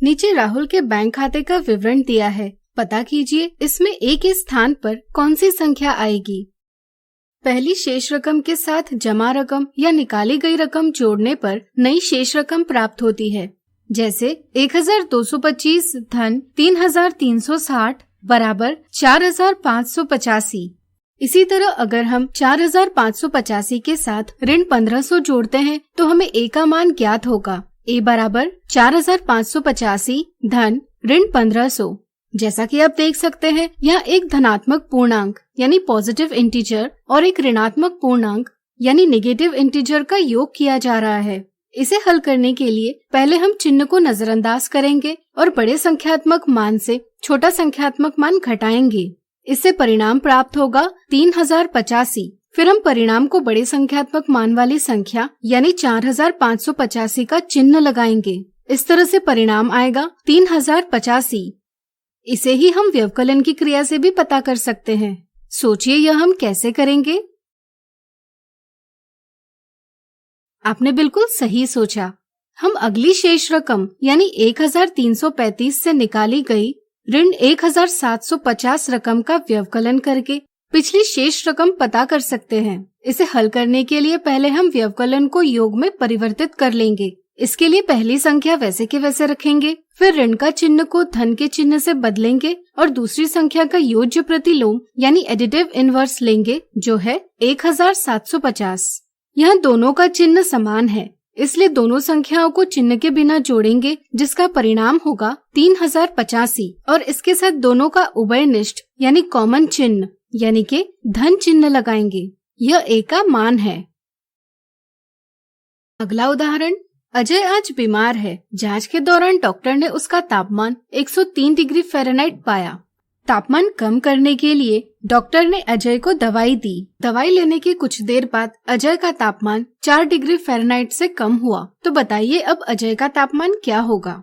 नीचे राहुल के बैंक खाते का विवरण दिया है। पता कीजिए इसमें ए के स्थान पर कौन सी संख्या आएगी। पहली शेष रकम के साथ जमा रकम या निकाली गई रकम जोड़ने पर नई शेष रकम प्राप्त होती है। जैसे 1225 धन 3360 बराबर 4585। इसी तरह अगर हम 4585 के साथ ऋण 1500 जोड़ते हैं तो हमें ए का मान ज्ञात होगा। ए बराबर 4585 धन ऋण 1500। जैसा कि आप देख सकते हैं, यहाँ एक धनात्मक पूर्णांक यानी पॉजिटिव इंटीजर और एक ऋणात्मक पूर्णांक यानी नेगेटिव इंटीजर का योग किया जा रहा है। इसे हल करने के लिए पहले हम चिन्ह को नजरअंदाज करेंगे और बड़े संख्यात्मक मान से छोटा संख्यात्मक मान घटाएंगे। इससे परिणाम प्राप्त होगा 3085। फिर हम परिणाम को बड़े संख्यात्मक मान वाली संख्या यानी 4585 का चिन्ह लगाएंगे। इस तरह से परिणाम आएगा 3085। इसे ही हम व्यवकलन की क्रिया से भी पता कर सकते हैं। सोचिए यह हम कैसे करेंगे? आपने बिल्कुल सही सोचा। हम अगली शेष रकम यानी 1335 से निकाली गई ऋण 1750 रकम का व्यवकलन करके पिछली शेष रकम पता कर सकते हैं। इसे हल करने के लिए पहले हम व्यवकलन को योग में परिवर्तित कर लेंगे। इसके लिए पहली संख्या वैसे के वैसे रखेंगे, फिर ऋण का चिन्ह को धन के चिन्ह से बदलेंगे और दूसरी संख्या का योज्य प्रतिलोम यानी एडिटिव इनवर्स लेंगे, जो है 1750। यहाँ दोनों का चिन्ह समान है, इसलिए दोनों संख्याओं को चिन्ह के बिना जोड़ेंगे, जिसका परिणाम होगा 3085 और इसके साथ दोनों का उभयनिष्ठ यानी कॉमन चिन्ह यानी कि धन चिन्ह लगाएंगे। यह ए का मान है। अगला उदाहरण, अजय आज बीमार है। जांच के दौरान डॉक्टर ने उसका तापमान 103 डिग्री फ़ारेनहाइट पाया। तापमान कम करने के लिए डॉक्टर ने अजय को दवाई दी। दवाई लेने के कुछ देर बाद अजय का तापमान 4 डिग्री फ़ारेनहाइट से कम हुआ। तो बताइए अब अजय का तापमान क्या होगा?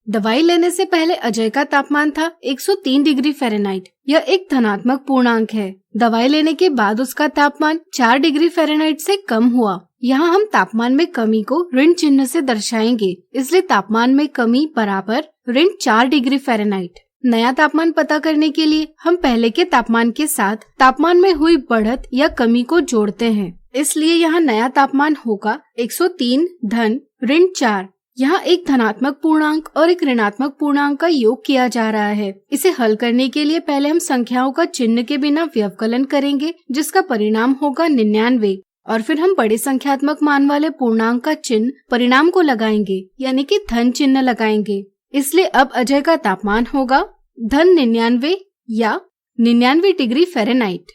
दवाई लेने से पहले अजय का तापमान था 103 डिग्री फ़ारेनहाइट। यह एक धनात्मक पूर्णांक है। दवाई लेने के बाद उसका तापमान 4 डिग्री फ़ारेनहाइट से कम हुआ। यहाँ हम तापमान में कमी को ऋण चिन्ह से दर्शाएंगे, इसलिए तापमान में कमी बराबर ऋण 4 डिग्री फ़ारेनहाइट। नया तापमान पता करने के लिए हम पहले के तापमान के साथ तापमान में हुई बढ़त या कमी को जोड़ते हैं, इसलिए यहाँ नया तापमान होगा 103 धन ऋण 4। यहाँ एक धनात्मक पूर्णांक और एक ऋणात्मक पूर्णांक का योग किया जा रहा है। इसे हल करने के लिए पहले हम संख्याओं का चिन्ह के बिना व्यवकलन करेंगे, जिसका परिणाम होगा 99 और फिर हम बड़े संख्यात्मक मान वाले पूर्णांक का चिन्ह परिणाम को लगाएंगे यानी कि धन चिन्ह लगाएंगे। इसलिए अब अजय का तापमान होगा धन 99 या 99 डिग्री फ़ारेनहाइट।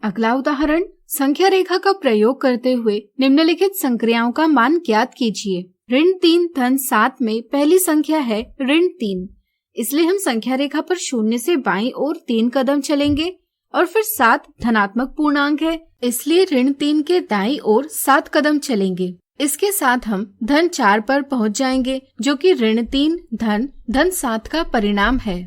अगला उदाहरण, संख्या रेखा का प्रयोग करते हुए निम्नलिखित संक्रियाओं का मान ज्ञात कीजिए। ऋण 3 धन 7 में पहली संख्या है ऋण 3, इसलिए हम संख्या रेखा पर शून्य से बाईं ओर 3 कदम चलेंगे और फिर 7 धनात्मक पूर्णांक है, इसलिए ऋण 3 के दाईं ओर 7 कदम चलेंगे। इसके साथ हम धन 4 पर पहुंच जाएंगे, जो कि ऋण 3 धन 7 का परिणाम है।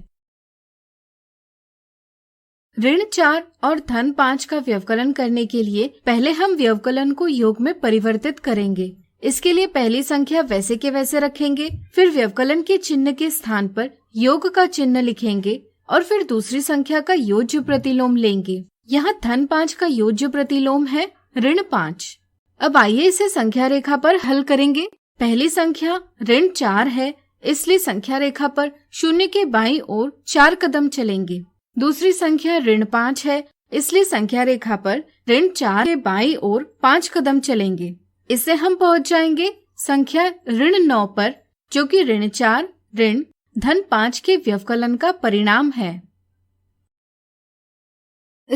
ऋण 4 और धन 5 का व्यवकलन करने के लिए पहले हम व्यवकलन को योग में परिवर्तित करेंगे। इसके लिए पहली संख्या वैसे के वैसे रखेंगे, फिर व्यवकलन के चिन्ह के स्थान पर योग का चिन्ह लिखेंगे और फिर दूसरी संख्या का योज्य प्रतिलोम लेंगे। यहाँ धन 5 का योज्य प्रतिलोम है ऋण 5। अब आइए इसे संख्या रेखा पर हल करेंगे। पहली संख्या ऋण 4 है, इसलिए संख्या रेखा पर शून्य के बाईं ओर 4 कदम चलेंगे। दूसरी संख्या ऋण 5 है, इसलिए संख्या रेखा पर ऋण 4 के बाईं ओर 5 कदम चलेंगे। इससे हम पहुंच जाएंगे संख्या ऋण 9 पर, जो कि ऋण 4 ऋण धन 5 के व्यवकलन का परिणाम है।